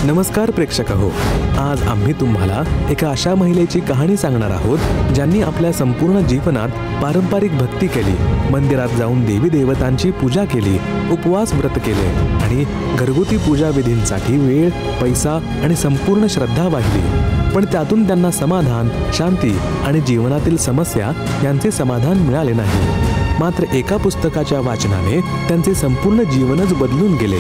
नमस्कार प्रेक्षक हो, आज आम्ही तुम्हाला एका अशा महिलेची कहाणी सांगणार आहोत ज्यांनी आपल्या संपूर्ण जीवनात पारंपरिक भक्ती केली, मंदिरात जाऊन देवी देवतांची पूजा केली, उपवास व्रत केले आणि घरगुती पूजा विधींसाठी वेळ, पैसा आणि संपूर्ण श्रद्धा वाहिली। पण त्यातून त्यांना समाधान, शांती आणि जीवनातील समस्या यांचे समाधान मिळाले नाही। मात्र एका पुस्तकाच्या वाचनाने त्यांचे संपूर्ण जीवनच बदलून गेले।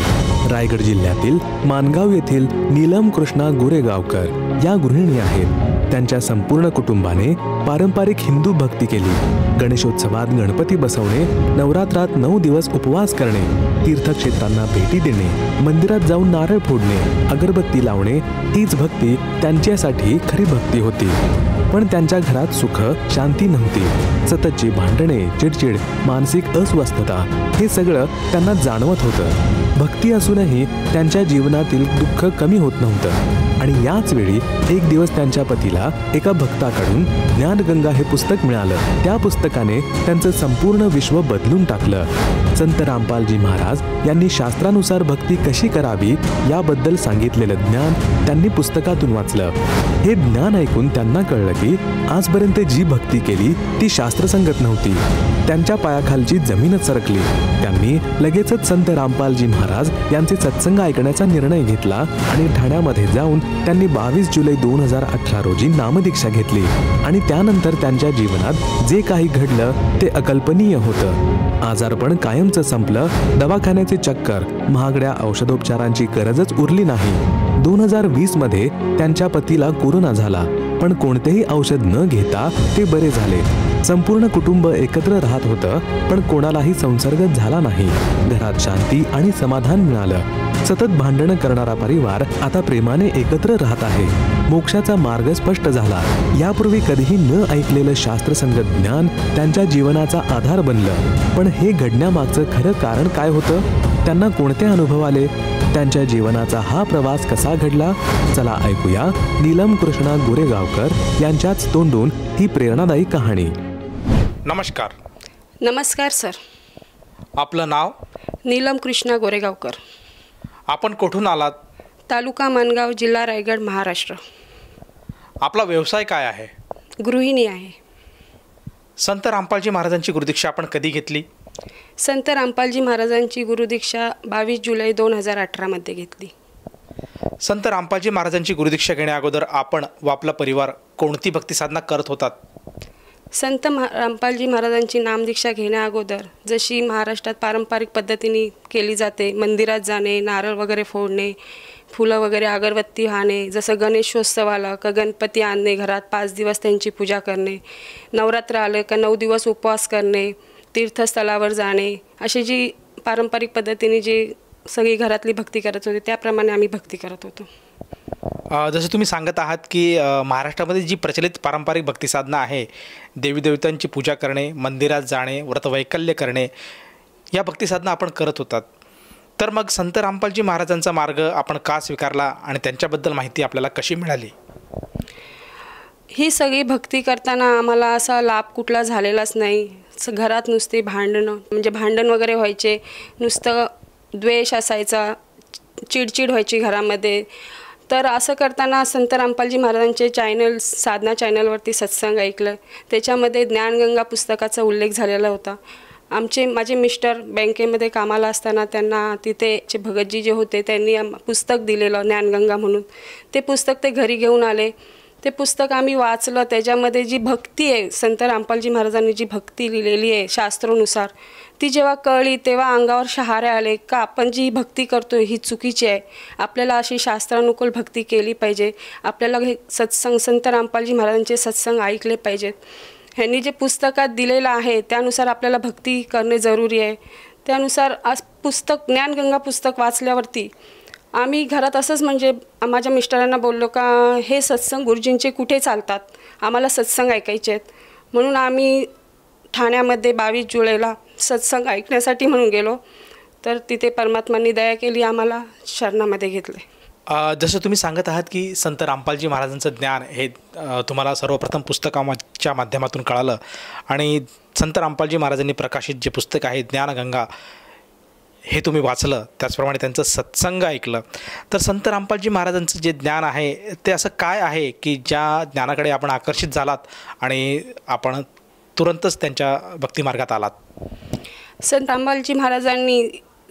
रायगड जिल्ह्यातील मानगाव येथील नीलम कृष्णा गोरेगावकर या गृहिणी आहेत। त्यांच्या संपूर्ण कुटुंबाने पारंपरिक हिंदू भक्ती केली। गणेशोत्सवात गणपती बसवणे, नवरात्रात 9 दिवस उपवास करणे, तीर्थक्षेत्रांना भेटी देणे, मंदिरात जाऊन नारळ फोडणे, अगरबत्ती लावणे हीच भक्ती त्यांच्यासाठी खरी भक्ती होती। पण त्यांच्या घरात सुख, शांती नव्हती। सततची भांडणे, चिडचिड, मानसिक अस्वस्थता हे सगळं त्यांना जाणवत होतं। भक्ती असूनही त्यांच्या जीवनातील दुःख कमी होत नव्हतं। आणि याच वेळी एक दिवस त्यांच्या पतीला एका भक्ताकडून ज्ञानगंगा हे पुस्तक मिळालं। त्या पुस्तकाने त्यांचं संपूर्ण विश्व बदलून टाकलं। संत रामपालजी महाराज यांनी शास्त्रानुसार भक्ती कशी करावी याबद्दल सांगितलेलं ज्ञान त्यांनी पुस्तकातून वाचलं। हे ज्ञान ऐकून त्यांना कळलं की आजपर्यंत जी भक्ती केली ती शास्त्रसंगत नव्हती। त्यांच्या पायाखालची जमीनच सरकली। त्यांनी लगेचच संत रामपालजी महाराज यांचे सत्संग ऐकण्याचा निर्णय घेतला आणि ठाण्यामध्ये जाऊन त्यांनी 22 जुलै 2018 रोजी नामदीक्षा घेतली। आणि त्यानंतर त्यांच्या जीवनात जे काही घडलं ते अकल्पनीय होतं। आजारपण कायमचं संपलं, दवाखान्याचे चक्कर, महागड्या औषधोपचारांची गरजच उरली नाही। 2020 मध्ये त्यांच्या पतीला कोरोना झाला, पण कोणतेही औषध न घेता ते बरे झाले। संपूर्ण कुटुंब एकत्र राहत होतं, पण कोणालाही संसर्ग झाला नाही। घरात शांती आणि समाधान मिळालं। सतत भांडण करणारा परिवार आता प्रेमाने एकत्र राहत आहे। मोक्षाचा मार्ग स्पष्ट झाला। यापूर्वी कधीही न ऐकलेलं शास्त्रसंगत ज्ञान त्यांच्या जीवनाचा आधार बनलं। पण हे घडण्यामागचं खरं कारण काय होतं? त्यांना कोणते अनुभव आले? त्यांच्या जीवनाचा हा प्रवास कसा घडला? चला ऐकूया नीलम कृष्णा गोरेगावकर यांच्याच तोंडून ही प्रेरणादायी कहाणी। नमस्कार। नमस्कार सर। आपलं नाव? नीलम कृष्णा गोरेगावकर। आपण कुठून आलात? तालुका मानगाव, जिल्हा रायगड, महाराष्ट्र। आपला व्यवसाय काय आहे? गृहिणी आहे। संत रामपालजी महाराजांची गुरुदीक्षा आपण कधी घेतली? संत रामपालजी महाराजांची गुरुदीक्षा 22 जुलै 2018 मध्ये घेतली। संत रामपालजी महाराजांची गुरुदीक्षा घेण्या अगोदर आपण व आपला परिवार कोणती भक्ती साधना करत होतात? संत रामपालजी महाराजांची नामदीक्षा घेण्या अगोदर जशी महाराष्ट्रात पारंपरिक पद्धतीने केली जाते, मंदिरात जाणे, नारळ वगैरे फोडणे, फुलं वगैरे, अगरबत्ती वाहणे, जसं गणेशोत्सवाला का गणपती आणणे, घरात 5 दिवस त्यांची पूजा करणे, नवरात्र आलं का 9 दिवस उपवास करणे, तीर्थस्थळावर जाणे, अशी जी पारंपरिक पद्धतीने जी सगळी घरातली भक्ती करत होती त्याप्रमाणे आम्ही भक्ती करत होतो। जसं तुम्ही सांगत आहात की महाराष्ट्रामध्ये जी प्रचलित पारंपरिक भक्ती साधना आहे, देवी देवतांची पूजा करणे, मंदिरात जाणे, व्रतवैकल्य करणे, या भक्ती साधना आपण करत होतात। तर मग संत रामपालजी महाराजांचा मार्ग आपण का स्वीकारला आणि त्यांच्याबद्दल माहिती आपल्याला कशी मिळाली? ही सगळी भक्ती करताना आम्हाला असा लाभ कुठला झालेलाच नाही। घरात नुसते भांडणं, म्हणजे भांडण वगैरे व्हायचे, नुसतं द्वेष असायचा, चिडचिड व्हायची घरामध्ये। तर असं करताना संत रामपालजी महाराजांचे चॅनल, साधना चॅनलवरती सत्संग ऐकलं। त्याच्यामध्ये ज्ञानगंगा पुस्तकाचा उल्लेख झालेला होता। माझे मिस्टर बँकेमध्ये कामाला असताना त्यांना तिथे भगतजी जे होते त्यांनी पुस्तक दिलेलं ज्ञानगंगा म्हणून। ते पुस्तक ते घरी घेऊन आले। ते पुस्तक आम्ही वाचलं। त्याच्यामध्ये जी भक्ती आहे, संत रामपालजी महाराजांनी जी भक्ती लिहिलेली आहे शास्त्रानुसार, ती जेव्हा कळली तेव्हा अंगावर शहारे आले का आपण जी भक्ती करतोय ही चुकीची आहे। आपल्याला अशी शास्त्रानुकूल भक्ती केली पाहिजे। आपल्याला हे सत्संग, संत रामपालजी महाराजांचे सत्संग ऐकले पाहिजेत। ह्यांनी जे पुस्तकात दिलेलं आहे त्यानुसार आपल्याला भक्ती करणे जरुरी आहे। त्यानुसार आज पुस्तक, ज्ञानगंगा पुस्तक वाचल्यावरती आम्ही घरात असंच म्हणजे माझ्या मिस्टरांना बोललो का हे सत्संग गुरुजींचे कुठे चालतात, आम्हाला सत्संग ऐकायचे आहेत। म्हणून आम्ही ठाण्यामध्ये 22 जुलैला सत्संग ऐकण्यासाठी म्हणून गेलो। तर तिथे परमात्मांनी दया केली, आम्हाला शरणामध्ये घेतले। जसं तुम्ही सांगत आहात की संत रामपालजी महाराजांचं ज्ञान हे तुम्हाला सर्वप्रथम पुस्तकाच्या माध्यमातून कळालं आणि संत रामपालजी महाराजांनी प्रकाशित जे पुस्तक आहे ज्ञानगंगा, हे तुम्ही वाचलं, त्याचप्रमाणे त्यांचं सत्संग ऐकलं, तर संत रामपालजी महाराजांचं जे ज्ञान आहे ते असं काय आहे की ज्या ज्ञानाकडे आपण आकर्षित झालात आणि आपण तुरंतच त्यांच्या भक्तिमार्गात आलात? संत रामपालजी महाराजांनी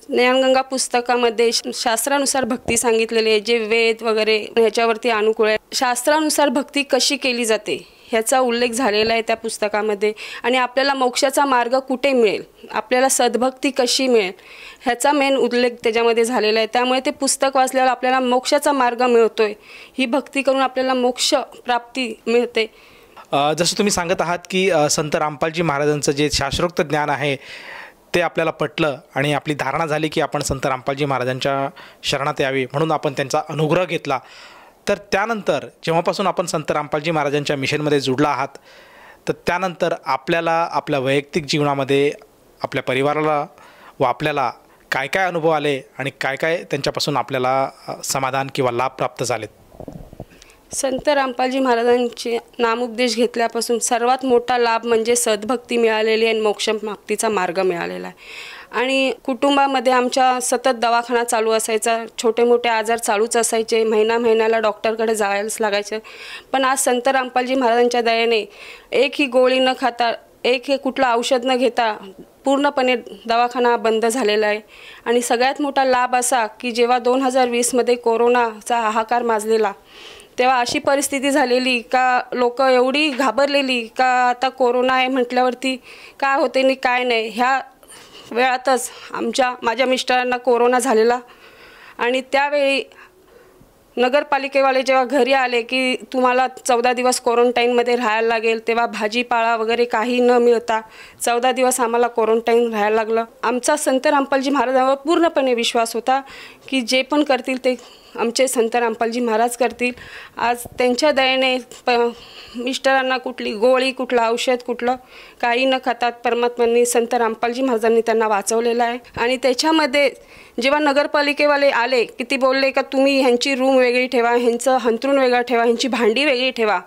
ज्ञानगंगा पुस्तकामध्ये शास्त्रानुसार भक्ती सांगितलेली आहे, जे वेद वगैरे ह्याच्यावरती अनुकूल आहे. शास्त्रानुसार भक्ती कशी केली जाते ह्याचा उल्लेख झालेला आहे त्या पुस्तकामध्ये. आणि आपल्याला मोक्षाचा मार्ग कुठे मिळेल, आपल्याला सद्भक्ती कशी मिळेल ह्याचा मेन उल्लेख त्याच्यामध्ये झालेला आहे. त्यामुळे ते पुस्तक वाचल्यावर आपल्याला मोक्षाचा मार्ग मिळतोय, ही भक्ती करून आपल्याला मोक्ष प्राप्ती मिळते. जसं तुम्ही सांगत आहात की संत रामपालजी महाराजांचं जे शास्त्रोक्त ज्ञान आहे ते आपल्याला पटलं आणि आपली धारणा झाली की आपण संत रामपालजी महाराजांच्या शरणात यावे, म्हणून आपण त्यांचा अनुग्रह घेतला. तर त्यानंतर जेव्हापासून आपण संत रामपालजी महाराजांच्या मिशनमध्ये जुडला आहात, तर त्यानंतर आपल्याला आपल्या वैयक्तिक जीवनामध्ये आपल्या परिवाराला व आपल्याला काय काय अनुभव आले आणि काय काय त्यांच्यापासून आपल्याला समाधान किंवा लाभ प्राप्त झालेत? संत रामपालजी महाराजांचे नामोपदेश घेतल्यापासून सर्वात मोठा लाभ म्हणजे सद्भक्ती मिळालेली आणि मोक्षप्राप्तीचा मार्ग मिळालेला आहे. आणि कुटुंबामध्ये आमच्या सतत दवाखाना चालू असायचा, छोटे मोठे आजार चालूच असायचे, महिन्याला डॉक्टरकडे जायलाच लागायचं. पण आज संत रामपालजी महाराजांच्या दयेने एक ही गोळी न खाता, एक हे कुठलं औषध न घेता पूर्णपणे दवाखाना बंद झालेला आहे. आणि सगळ्यात मोठा लाभ असा की जेव्हा 2020मध्ये कोरोनाचा हाहाकार माजलेला, तेव्हा अशी परिस्थिती झालेली का लोक एवढी घाबरलेली का आता कोरोना आहे म्हटल्यावरती काय होते आणि काय नाही. ह्या वेळातच माझ्या मिस्टरांना कोरोना झालेला आणि त्यावेळी नगरपालिकेवाले जेव्हा घरी आले की तुम्हाला 14 दिवस क्वारंटाईनमध्ये राहायला लागेल, तेव्हा भाजीपाला वगैरे काही न मिळता 14 दिवस आम्हाला क्वारंटाईन राहायला लागलं. आमचा संत रामपालजी महाराजांवर पूर्णपणे विश्वास होता की जे पण करतील ते आमचे संत रामपालजी महाराज करतील. आज त्यांच्या दयेने मिस्टरांना कुठली गोळी, कुठलं औषध, कुठलं काही न खातात परमात्म्यांनी, संत रामपालजी महाराजांनी त्यांना वाचवलेलं आहे. आणि त्याच्यामध्ये जेव्हा नगरपालिकेवाले आले की ती बोलले का तुम्ही ह्यांची रूम वेगळी ठेवा, ह्यांचं हंतरून वेगळं ठेवा, ह्यांची भांडी वेगळी ठेवा,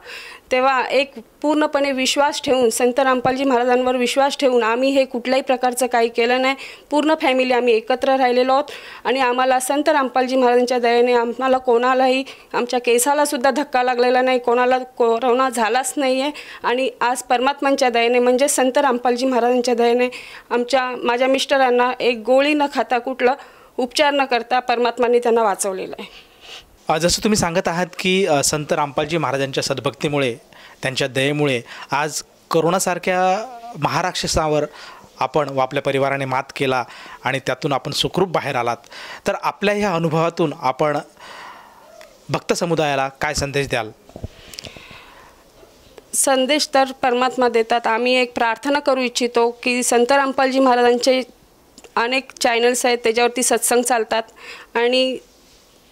तेव्हा एक पूर्णपणे विश्वास ठेवून, संत रामपालजी महाराजांवर विश्वास ठेवून आम्ही हे कुठल्याही प्रकारचं काही केलं नाही. पूर्ण फॅमिली आम्ही एकत्र राहिलेलो आहोत आणि आम्हाला संत रामपालजी महाराजांच्या दयेने आम्हाला कोणालाही, आमच्या केसालासुद्धा धक्का लागलेला नाही, कोणाला कोरोना झालाच नाही आहे. आणि आज परमात्म्यांच्या दयेने म्हणजे संत रामपालजी महाराजांच्या दयेने माझ्या मिस्टरांना एक गोळी न खाता, कुठलं उपचार न करता परमात्म्यांनी त्यांना वाचवलेलं आहे. जसं तुम्ही सांगत आहात की संत रामपालजी महाराजांच्या सद्भक्तीमुळे, त्यांच्या दयेमुळे आज कोरोनासारख्या महाराक्षसावर आपण व आपल्या परिवाराने मात केला आणि त्यातून आपण सुखरूप बाहेर आलात. तर आपल्या ह्या अनुभवातून आपण भक्त समुदायाला काय संदेश द्याल? संदेश तर परमात्मा देतात. आम्ही एक प्रार्थना करू इच्छितो की संत रामपालजी महाराजांचे अनेक चॅनल्स आहेत, त्याच्यावरती सत्संग चालतात. आणि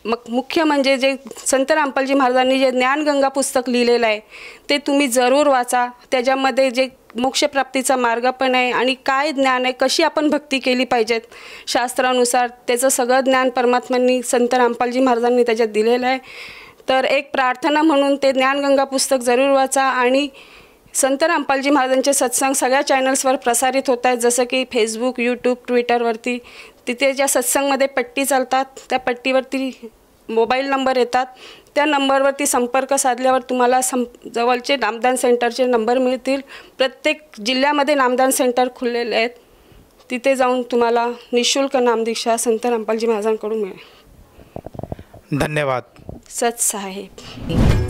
मग मुख्य म्हणजे जे संत रामपालजी महाराजांनी जे ज्ञानगंगा पुस्तक लिहिलेलं आहे ते तुम्ही जरूर वाचा. त्याच्यामध्ये जे मोक्षप्राप्तीचा मार्ग पण आहे आणि काय ज्ञान आहे, कशी आपण भक्ती केली पाहिजेत शास्त्रानुसार, त्याचं सगळं ज्ञान परमात्म्यांनी, संत रामपालजी महाराजांनी त्याच्यात दिलेलं आहे. तर एक प्रार्थना म्हणून ते ज्ञानगंगा पुस्तक जरूर वाचा. आणि संत रामपालजी महाराजांचे सत्संग सगळ्या चॅनल्सवर प्रसारित होत आहेत, जसं की फेसबुक, यूट्यूब, ट्विटरवरती. तिथे ज्या सत्संगमध्ये पट्टी चालतात त्या पट्टीवरती मोबाईल नंबर येतात, त्या नंबरवरती संपर्क साधल्यावर तुम्हाला जवळचे नामदान सेंटरचे नंबर मिळतील. प्रत्येक जिल्ह्यामध्ये नामदान सेंटर खुललेले आहेत, तिथे जाऊन तुम्हाला निःशुल्क नामदीक्षा संत रामपालजी महाराजांकडून मिळेल. धन्यवाद. सत साहेब.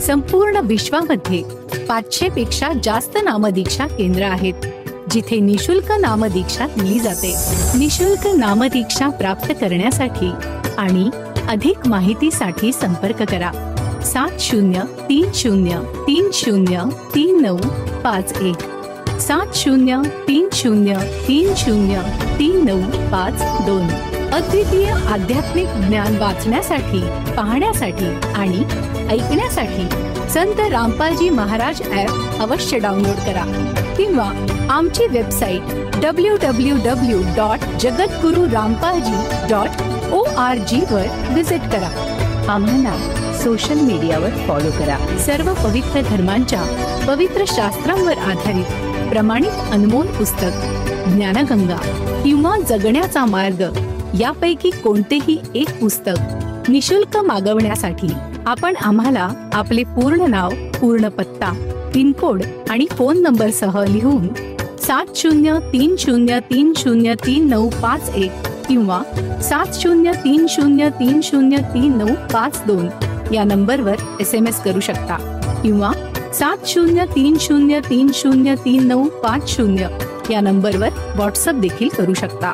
संपूर्ण विश्वामध्ये 500 पेक्षा जास्त नामदीक्षा केंद्र आहेत जिथे निशुल्क नामदीक्षा दिली जाते. निशुल्क नामदीक्षा प्राप्त करण्यासाठी आणि अधिक माहितीसाठी संपर्क करा 7030303951 7030303952. अद्वितीय आध्यात्मिक ज्ञान वाचण्यासाठी, पाहण्यासाठी आणि ऐकण्यासाठी संत रामपालजी महाराज ॲप अवश्य डाउनलोड करा किंवा आमची वेबसाईट www.jagatgururampalji.org वर विजिट करा. आम्हाला सोशल मीडियावर फॉलो करा. सर्व पवित्र धर्मांच्या पवित्र शास्त्रांवर आधारित प्रमाणित अनमोल पुस्तक ज्ञानगंगा किंवा जगण्याचा मार्ग यापैकी कोणतेही एक पुस्तक निशुल्क मागवण्यासाठी आपण आम्हाला आपले पूर्ण नाव, पूर्ण पत्ता, पिनकोड आणि फोन नंबरसह लिहून 7030303951 किंवा 7030303952 या नंबरवर SMS करू शकता किंवा 7030303950 या नंबरवर व्हॉट्सअप देखील करू शकता.